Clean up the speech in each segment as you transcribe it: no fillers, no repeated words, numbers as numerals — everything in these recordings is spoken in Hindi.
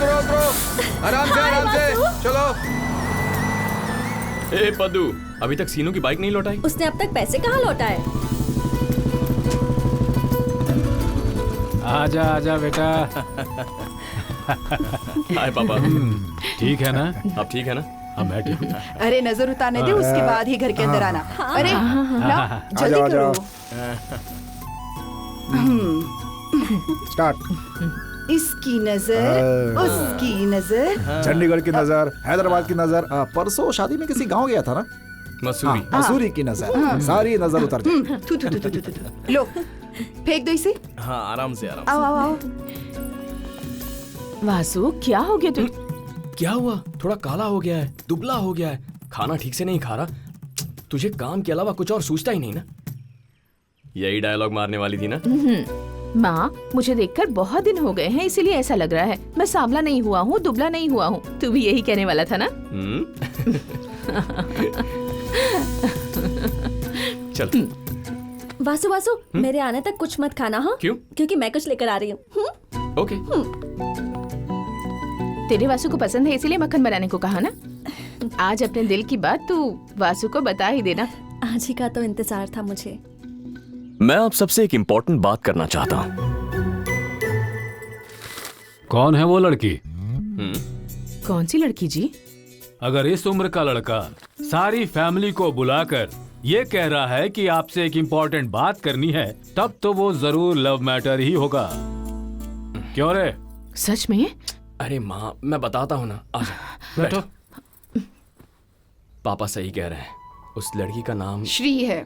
उतरो। आराम से चलो। ए पद्दू, अभी तक सीनू की बाइक नहीं लौटाई? उसने अब तक पैसे कहाँ लौटाए? आजा आजा बेटा। हाय पापा। ठीक है ना? आप ठीक है ना? हाँ मैं ठीक हूँ। अरे नजर उतारने दे, उसके बाद ही घर के अंदर आना। अरे ना, जल्दी करो। स्टार्ट। इसकी नजर, उसकी नजर, चंडीगढ़ की नजर, हैदराबाद की नजर, परसों शादी में किसी गांव गया था ना, मसूरी। मसूरी की नजर, सारी नजर उतर जाए। थू थू थू थू थू थू। लो फेंक दो इसे। हाँ आराम से आराम आओ आओ आओ। वासु क्या हो गया तू? से। क्या हुआ? थोड़ा काला हो गया है, दुबला हो गया है, खाना ठीक से नहीं खा रहा। तुझे काम के अलावा कुछ और सूझता ही नहीं ना? यही डायलॉग मारने वाली थी ना? माँ, मुझे देखकर बहुत दिन हो गए हैं, इसीलिए ऐसा लग रहा है। मैं सांवला नहीं हुआ हूँ, दुबला नहीं हुआ हूँ। तू भी यही कहने वाला था ना? चल। वासु वासु, मेरे आने तक कुछ मत खाना। हाँ क्यों? क्योंकि मैं कुछ लेकर आ रही हूँ। ओके। तेरे वासु को पसंद है, इसीलिए मक्खन बनाने को कहा ना? आज अपने दिल की बात तू वासु को बता ही देना। आज ही का तो इंतजार था मुझे। मैं आप सबसे एक इम्पोर्टेंट बात करना चाहता हूँ। कौन है वो लड़की? कौन सी लड़की जी? अगर इस उम्र का लड़का सारी फैमिली को बुलाकर ये कह रहा है कि आपसे एक इम्पोर्टेंट बात करनी है, तब तो वो जरूर लव मैटर ही होगा। क्यों रे? सच में? अरे माँ, मैं बताता हूँ ना, आजा बैठो। पापा सही कह रहे हैं, उस लड़की का नाम श्री है,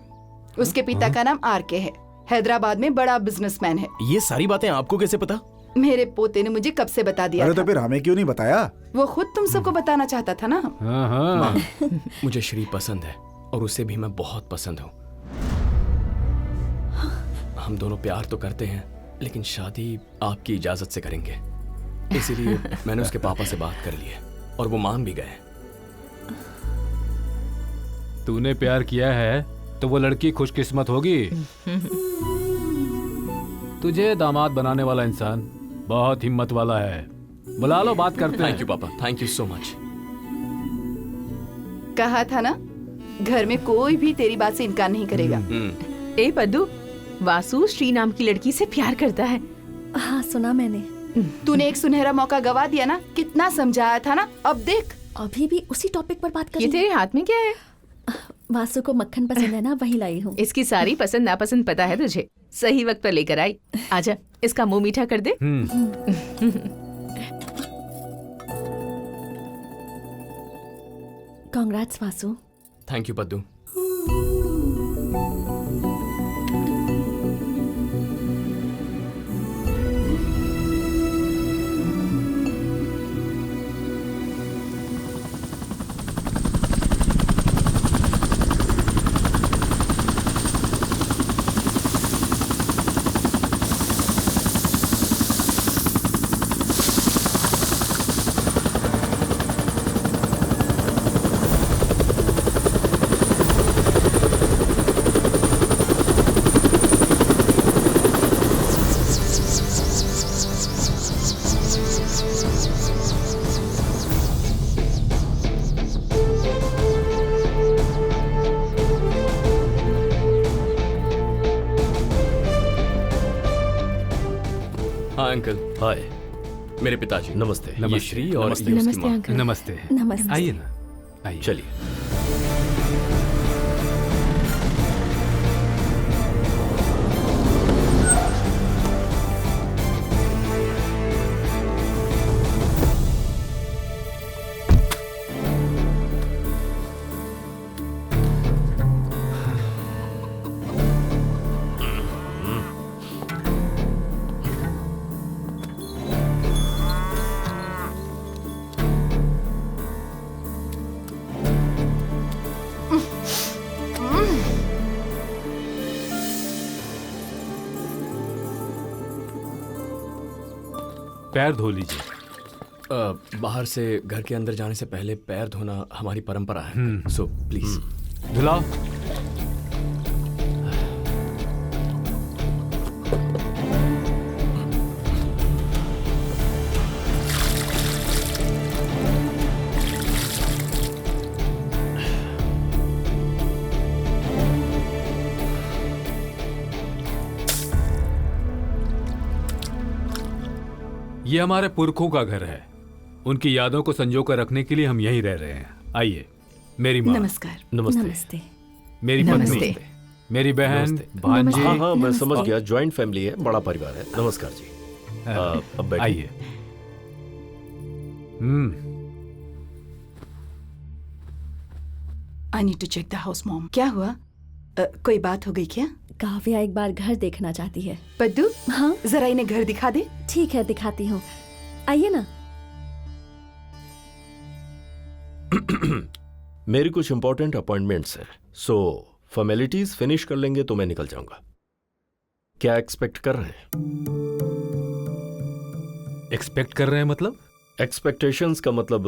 उसके पिता का नाम आरके है, हैदराबाद में बड़ा बिजनेसमैन है। ये सारी बातें आपको कैसे पता? मेरे पोते ने मुझे कब से बता दिया अरे था। तो फिर हमें क्यों नहीं बताया? वो खुद तुम सबको बताना चाहता था ना। हाँ हाँ। मुझे श्री पसंद है और उसे भी मैं बहुत पसंद हूँ। हम दोनों प्यार तो करते हैं, लेकिन शादी आपकी इजाजत से करेंगे। इसीलिए मैंने उसके पापा से बात कर ली है और वो मान भी गए। तूने प्यार किया है तो वो लड़की खुशकिस्मत होगी। तुझे दामाद बनाने वाला इंसान बहुत हिम्मत वाला है। बुला लो, बात करते हैं। थैंक यू पापा, थैंक यू सो मच। कहा था ना, घर में कोई भी तेरी बात से इनकार नहीं करेगा। ए पद्दू, वासु श्री नाम की लड़की से प्यार करता है। हाँ सुना मैंने। तूने एक सुनहरा मौका गवा दिया ना, कितना समझाया था ना। अब देख, अभी भी उसी टॉपिक पर बात कर ये रही तेरे हाथ में क्या है? वासु को मक्खन पसंद है ना, वही लाई हूँ। इसकी सारी पसंद नापसंद पता है तुझे। सही वक्त पर लेकर आई। आजा, इसका मुंह मीठा कर दे। Congrats Vasu. Thank you Paddu. हाँ अंकल। हाय। मेरे पिताजी। नमस्ते। ये श्री और ये उसकी नमस्ते माँ। अंकल। नमस्ते। नमस्ते। आइए ना, आइए। चलिए। पैर धो लीजिए। बाहर से घर के अंदर जाने से पहले पैर धोना हमारी परंपरा है, सो प्लीज धुलाओ। ये हमारे पुरखों का घर है। उनकी यादों को संजो कर रखने के लिए हम यहीं रह रहे हैं। आइए, मेरी माँ, नमस्कार। नमस्ते। मेरी नमस्ते। पत्नी, मेरी बहन, भांजी। हाँ हाँ, मैं समझ गया। जॉइंट फैमिली है, बड़ा परिवार है। नमस्कार जी। अब बैठिए। आइए। I need to check the house mom. क्या हुआ? कोई बात हो गई क्या? काव्या एक बार घर देखना चाहती है। पद्दू, हाँ जरा इन्हें घर दिखा दे। ठीक है, दिखाती हूँ। आइए ना। मेरी कुछ इंपॉर्टेंट अपॉइंटमेंट्स हैं, सो फॉर्मेलिटीज फिनिश कर लेंगे तो मैं निकल जाऊंगा। क्या एक्सपेक्ट कर रहे हैं? एक्सपेक्ट कर रहे हैं मतलब? एक्सपेक्टेशंस का मतलब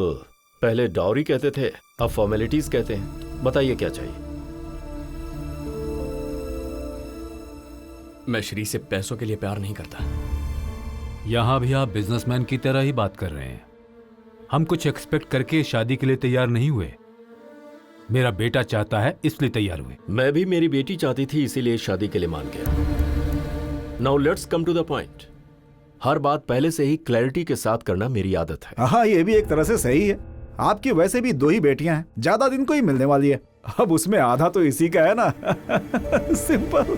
पहले डाउरी कहते थे, अब फॉर्मेलिटीज कहते हैं। बताइए क्या चाहिए? मैं श्री से पैसों के लिए प्यार नहीं करता। यहां भी आप बिजनेसमैन की तरह ही बात कर रहे हैं। हम कुछ एक्सपेक्ट करके शादी के लिए तैयार नहीं हुए। मेरा बेटा चाहता है इसलिए तैयार हुए। मैं भी मेरी बेटी चाहती थी, इसीलिए शादी के लिए मान गया। Now let's come to the point. हर बात पहले से ही क्लैरिटी के साथ करना मेरी आदत है। हाँ, ये भी एक तरह से सही है। आपकी वैसे भी 2 ही बेटियां हैं, ज्यादा दिन को ही मिलने वाली है। अब उसमें आधा तो इसी का है ना। सिंपल।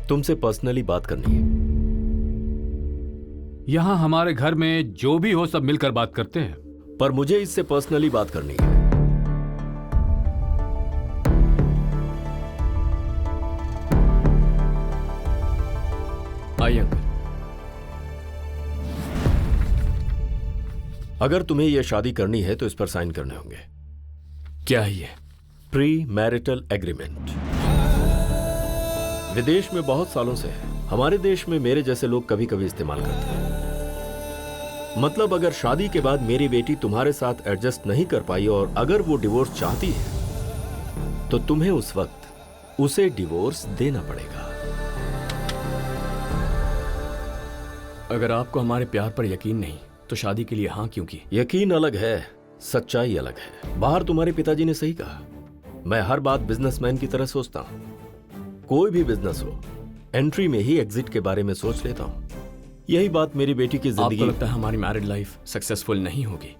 तुमसे पर्सनली बात करनी है। यहां हमारे घर में जो भी हो सब मिलकर बात करते हैं। पर मुझे इससे पर्सनली बात करनी है। आइए अंकल। अगर तुम्हें यह शादी करनी है तो इस पर साइन करने होंगे। क्या है ये? Pre marital agreement. विदेश में बहुत सालों से है, हमारे देश में मेरे जैसे लोग कभी कभी इस्तेमाल करते हैं। मतलब अगर शादी के बाद मेरी बेटी तुम्हारे साथ एडजस्ट नहीं कर पाई और अगर वो डिवोर्स चाहती है तो तुम्हें उस वक्त उसे डिवोर्स देना पड़ेगा। अगर आपको हमारे प्यार पर यकीन नहीं तो शादी के लिए हाँ क्यों की? यकीन अलग है, सच्चाई अलग है। बाहर तुम्हारे पिताजी ने सही कहा, मैं हर बात बिजनेसमैन की तरह सोचता हूं। कोई भी बिजनेस हो, एंट्री में ही एग्जिट के बारे में सोच लेता हूं। यही बात मेरी बेटी की जिंदगी। आपको लगता है हमारी मैरिड लाइफ सक्सेसफुल नहीं होगी?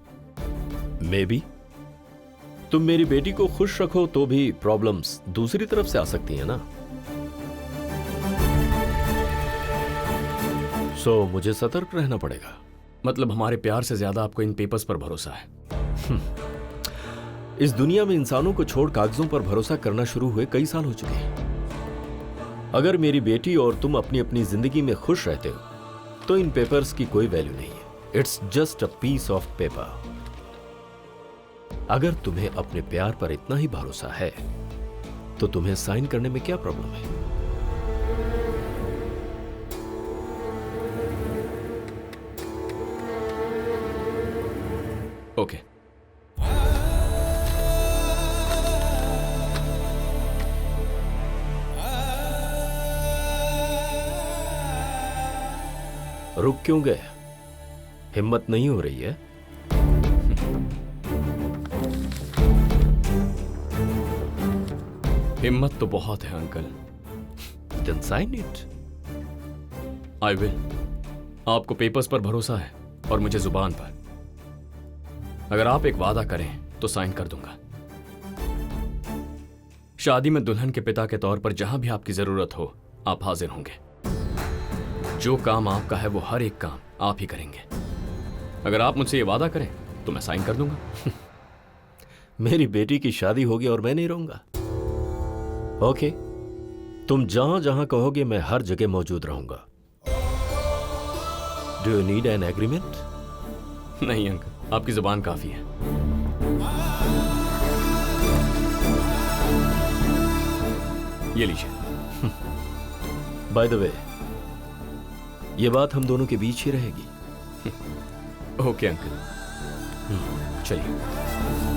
May be. तुम मेरी बेटी को खुश रखो तो भी प्रॉब्लम्स दूसरी तरफ से आ सकती है ना। सो मुझे सतर्क रहना पड़ेगा। मतलब हमारे प्यार से ज्यादा आपको इन पेपर्स पर भरोसा है? इस दुनिया में इंसानों को छोड़ कागजों पर भरोसा करना शुरू हुए कई साल हो चुके हैं। अगर मेरी बेटी और तुम अपनी अपनी जिंदगी में खुश रहते हो तो इन पेपर्स की कोई वैल्यू नहीं है। It's just a piece of paper. अगर तुम्हें अपने प्यार पर इतना ही भरोसा है तो तुम्हें साइन करने में क्या प्रॉब्लम है? ओके। रुक क्यों गए? हिम्मत नहीं हो रही है? हिम्मत तो बहुत है uncle. Then sign it. I will. आपको पेपर्स पर भरोसा है और मुझे जुबान पर। अगर आप एक वादा करें तो साइन कर दूंगा। शादी में दुल्हन के पिता के तौर पर जहां भी आपकी जरूरत हो आप हाजिर होंगे। जो काम आपका है वो हर एक काम आप ही करेंगे। अगर आप मुझसे ये वादा करें तो मैं साइन कर दूंगा। मेरी बेटी की शादी होगी और मैं नहीं रहूंगा। ओके, तुम जहां जहां कहोगे मैं हर जगह मौजूद रहूंगा। Do you need an agreement? नहीं अंकल, आपकी जुबान काफी है। ये लीजिए। बाय द वे, ये बात हम दोनों के बीच ही रहेगी। ओके अंकल, चलिए।